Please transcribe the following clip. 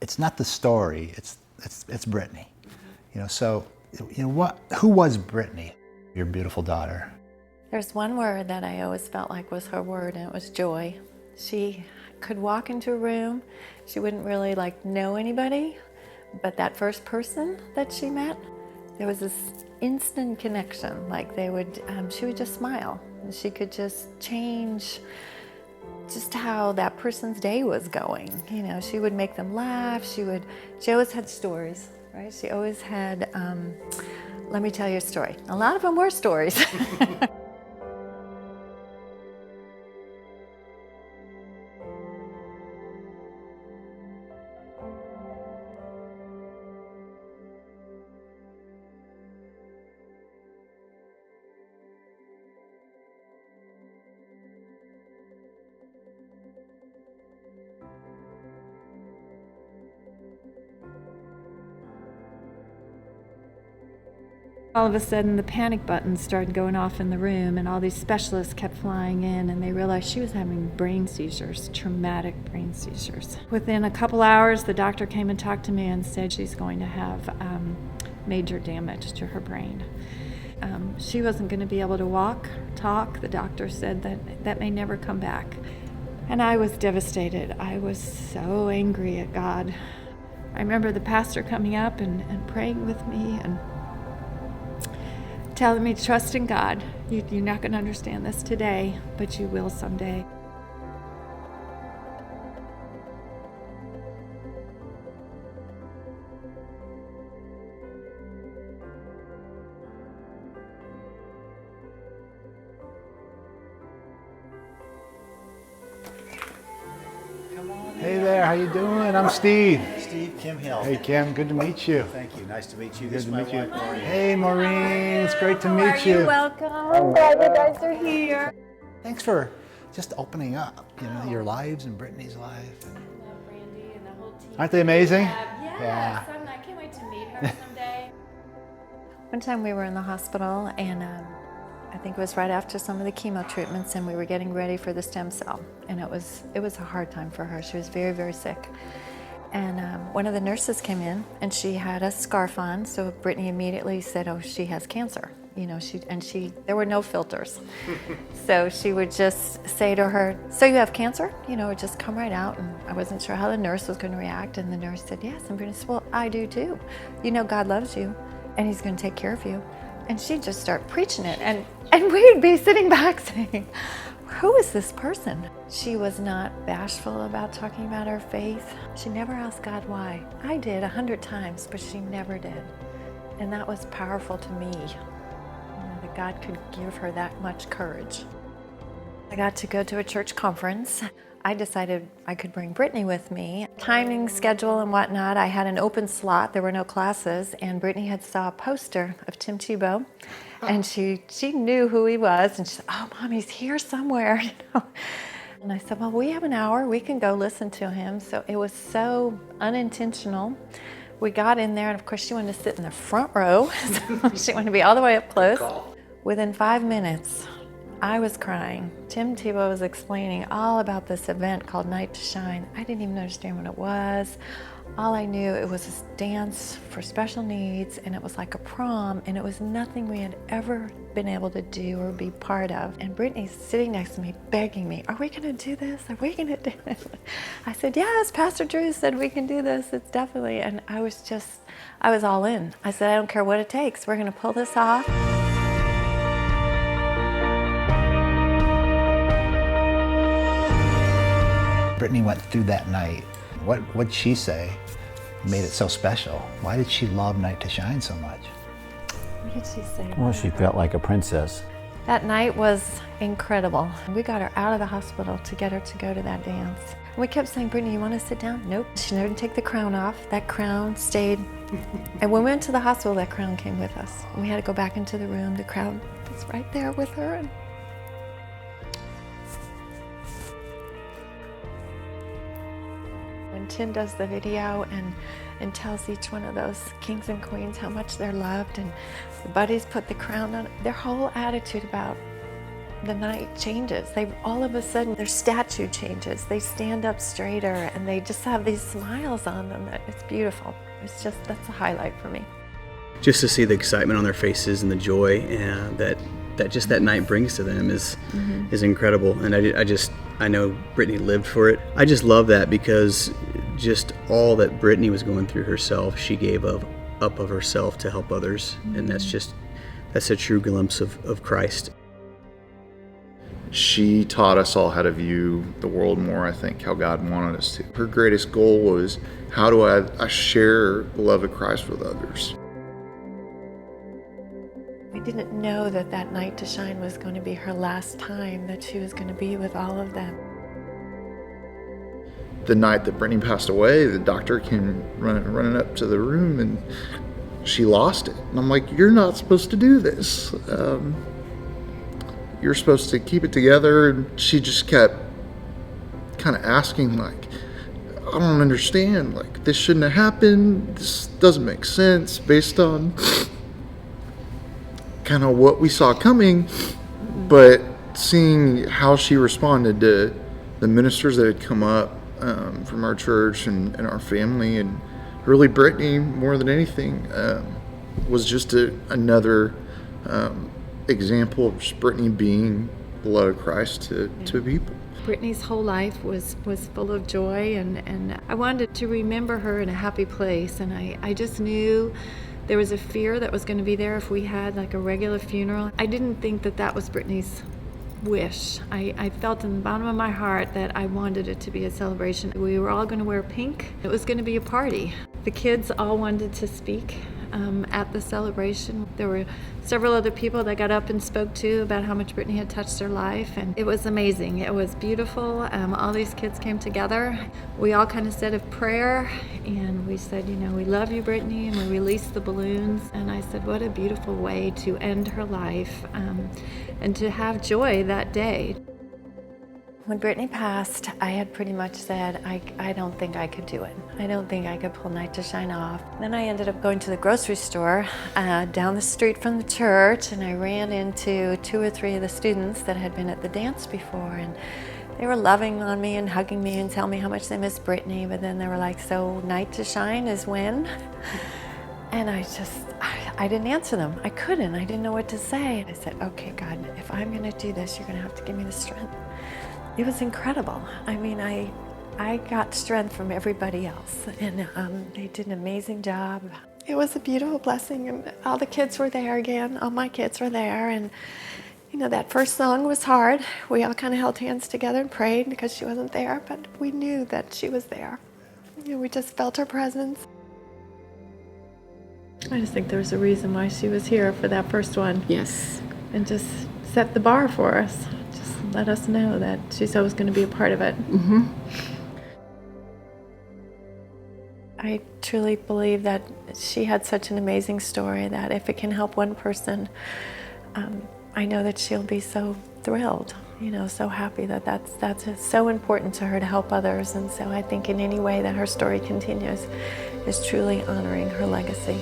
it's not the story, it's Brittaney. So, who was Brittaney, your beautiful daughter? There's one word that I always felt like was her word, and it was joy. She could walk into a room, she wouldn't really know anybody, but that first person that she met, there was this instant connection. She would just smile, and she could just change just how that person's day was going. She would make them laugh. She always had stories, right? She always had, let me tell you a story. A lot of them were stories. All of a sudden, the panic buttons started going off in the room, and all these specialists kept flying in, and they realized she was having brain seizures, traumatic brain seizures. Within a couple hours, the doctor came and talked to me and said she's going to have major damage to her brain. She wasn't going to be able to walk, talk. The doctor said that may never come back. And I was devastated. I was so angry at God. I remember the pastor coming up and praying with me and telling me to trust in God. You're not going to understand this today, but you will someday. Hey there, how you doing? I'm Steve. Steve, Kim Hilt. Hey Kim, good to meet you. Thank you. Nice to meet you. Good This is to my meet you. wife, Maureen. Hey Maureen, it's great to meet you. Welcome. I'm glad you guys are here. Thanks for just opening up, your lives and Brittany's life. I love Brandy and the whole team. Aren't they amazing? Yes, I can't wait to meet her someday. One time we were in the hospital, and I think it was right after some of the chemo treatments, and we were getting ready for the stem cell, and it was a hard time for her. She was very, very sick. And one of the nurses came in, and she had a scarf on, so Brittaney immediately said, oh, she has cancer. There were no filters. So she would just say to her, so you have cancer? It would just come right out, and I wasn't sure how the nurse was going to react, and the nurse said, yes. And Brittaney said, well, I do too. God loves you, and he's going to take care of you. And she'd just start preaching it, and we'd be sitting back saying, who is this person? She was not bashful about talking about her faith. She never asked God why. I did 100 times, but she never did. And that was powerful to me, that God could give her that much courage. I got to go to a church conference. I decided I could bring Brittaney with me. Timing, schedule, and whatnot, I had an open slot. There were no classes, and Brittaney had saw a poster of Tim Tebow, and she knew who he was, and she said, oh, Mom, he's here somewhere, And I said, well, we have an hour. We can go listen to him. So it was so unintentional. We got in there, and of course, she wanted to sit in the front row. So she wanted to be all the way up close. Within 5 minutes, I was crying. Tim Tebow was explaining all about this event called Night to Shine. I didn't even understand what it was. All I knew, it was a dance for special needs, and it was like a prom, and it was nothing we had ever been able to do or be part of. And Brittaney's sitting next to me, begging me, are we gonna do this? Are we gonna do this? I said, yes, Pastor Drew said we can do this, it's definitely, and I was all in. I said, I don't care what it takes, we're gonna pull this off. Brittaney went through that night. What'd she say made it so special? Why did she love Night to Shine so much? What did she say? Well, she felt like a princess. That night was incredible. We got her out of the hospital to get her to go to that dance. We kept saying, Brittaney, you want to sit down? Nope. She never did take the crown off. That crown stayed. And when we went to the hospital, that crown came with us. We had to go back into the room. The crown was right there with her. And when Tim does the video and tells each one of those kings and queens how much they're loved, and the buddies put the crown on, their whole attitude about the night changes. They all of a sudden, their statue changes. They stand up straighter and they just have these smiles on them. It's beautiful. That's a highlight for me. Just to see the excitement on their faces and the joy that just that night brings to them is incredible. And I know Brittaney lived for it. I just love that because just all that Brittaney was going through herself, she gave up of herself to help others. And that's a true glimpse of Christ. She taught us all how to view the world more, I think, how God wanted us to. Her greatest goal was, how do I share the love of Christ with others? I didn't know that night to shine was going to be her last time, that she was going to be with all of them. The night that Brittaney passed away, the doctor came running up to the room and she lost it. And I'm like, you're not supposed to do this. You're supposed to keep it together. And she just kept kind of asking, like, I don't understand. Like, this shouldn't have happened. This doesn't make sense based on kind of what we saw coming. But seeing how she responded to the ministers that had come up from our church and our family, and really Brittaney more than anything, was just another example of just Brittaney being the love of Christ to people. Brittaney's whole life was full of joy, and I wanted to remember her in a happy place, and I just knew there was a fear that was going to be there if we had like a regular funeral. I didn't think that was Brittaney's wish. I felt in the bottom of my heart that I wanted it to be a celebration. We were all going to wear pink. It was going to be a party. The kids all wanted to speak at the celebration. There were several other people that got up and spoke too about how much Brittaney had touched their life, and it was amazing. It was beautiful. All these kids came together. We all kind of said a prayer, and we said, we love you, Brittaney, and we released the balloons. And I said, what a beautiful way to end her life and to have joy that day. When Brittaney passed, I had pretty much said, I don't think I could do it. I don't think I could pull Night to Shine off. Then I ended up going to the grocery store down the street from the church, and I ran into 2 or 3 of the students that had been at the dance before, and they were loving on me and hugging me and telling me how much they missed Brittaney, but then they were like, so Night to Shine is when? And I didn't answer them. I couldn't. I didn't know what to say. I said, okay, God, if I'm going to do this, you're going to have to give me the strength. It was incredible. I mean, I got strength from everybody else, and they did an amazing job. It was a beautiful blessing, and all the kids were there again. All my kids were there, and that first song was hard. We all kind of held hands together and prayed because she wasn't there, but we knew that she was there. We just felt her presence. I just think there was a reason why she was here for that first one. Yes. And just set the bar for us. Just let us know that she's always going to be a part of it. Mm-hmm. I truly believe that she had such an amazing story that if it can help one person, I know that she'll be so thrilled, so happy that's so important to her to help others. And so I think in any way that her story continues is truly honoring her legacy.